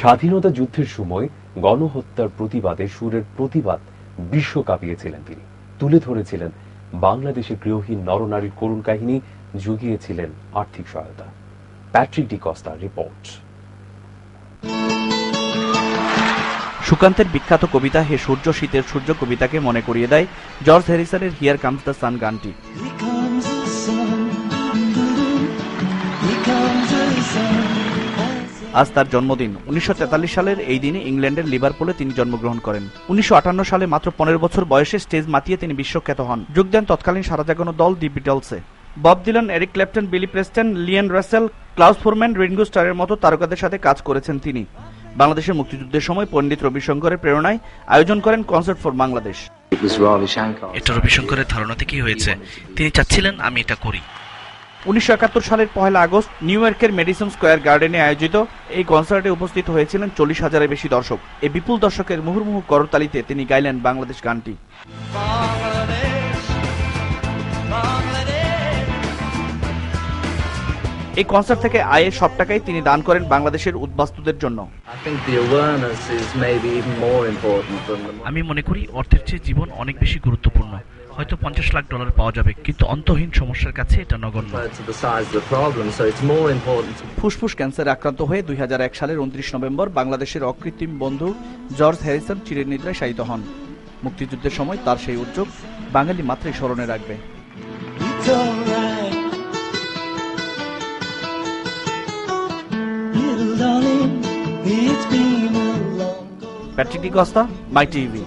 স্বাধীনতা যুদ্ধের সময় গণহত্যার প্রতিবাদে সুরের প্রতিবাদ বিশ্ব কাঁপিয়েছিলেন তিনি। তুলে ধরেছিলেন বাংলাদেশের গৃহহীন নরনারীর করুণ কাহিনী, জুগিয়েছিলেন আর্থিক সহায়তা। প্যাট্রিক ডি কস্তার রিপোর্ট। সুকান্তের বিখ্যাত কবিতা হে সূর্য শীতের সূর্য কবিতাকে মনে করিয়ে দেয় জর্জ হ্যারিসনের হিয়ার কামস দ্য সান গানটি। আজ তার জন্মদিন। 1943 সালের এই দিনে ইংল্যান্ডের লিভারপুলে তিনি জন্মগ্রহণ করেন। 1958 সালে মাত্র 15 বছর বয়সে স্টেজ মাতিয়ে তিনি বিশ্বখ্যাত হন। যোগ দেন তৎকালীন সারা জাগানো দল দি বিটলসে। বব ডিলান, এরিক ক্ল্যাপটন, বিলি Preston, লিয়ান Rasel, clause foreman, Ringo স্টারের মতো তারকাদের সাথে কাজ করেছেন তিনি। বাংলাদেশের মুক্তিযুদ্ধের সময় পণ্ডিত রবিশঙ্করের প্রেরণায় আয়োজন করেন কনসার্ট ফর বাংলাদেশ। এটা রবিশঙ্করের ধারণা থেকেই হয়েছে, তিনি চাচ্ছিলেন আমি এটা করি। 1971 সালের 1 আগস্ট নিউ ইয়র্কের মেডিসন স্কয়ার গার্ডেনে আয়োজিত এই কনসার্টে উপস্থিত হয়েছিলেন 40,000-এর বেশি দর্শক। এই বিপুল দর্শকের মুহুর্মুহু করতালিতে তিনি গাইলেন বাংলাদেশ গানটি। এই কনসার্ট থেকে আয়ের সব টাকাই তিনি দান করেন বাংলাদেশের উদ্বাস্তুদের জন্য। আমি মনে করি অর্থের চেয়ে জীবন অনেক বেশি গুরুত্বপূর্ণ। হয়তো $50 লাখ পাওয়া যাবে, কিন্তু অন্তহীন সমস্যার কাছে এটা নগণ্য। ফুসফুস ক্যান্সারে আক্রান্ত হয়ে 2001 সালের 29 নভেম্বর বাংলাদেশের অকৃত্রিম বন্ধু জর্জ হ্যারিসন চিরনিদ্রায় শায়িত হন। মুক্তিযুদ্ধের সময় তার সেই উদ্যোগ বাঙালি মাত্রই স্মরণে রাখবে। প্যাট্রিক ডি কস্তা, মাই টিভি।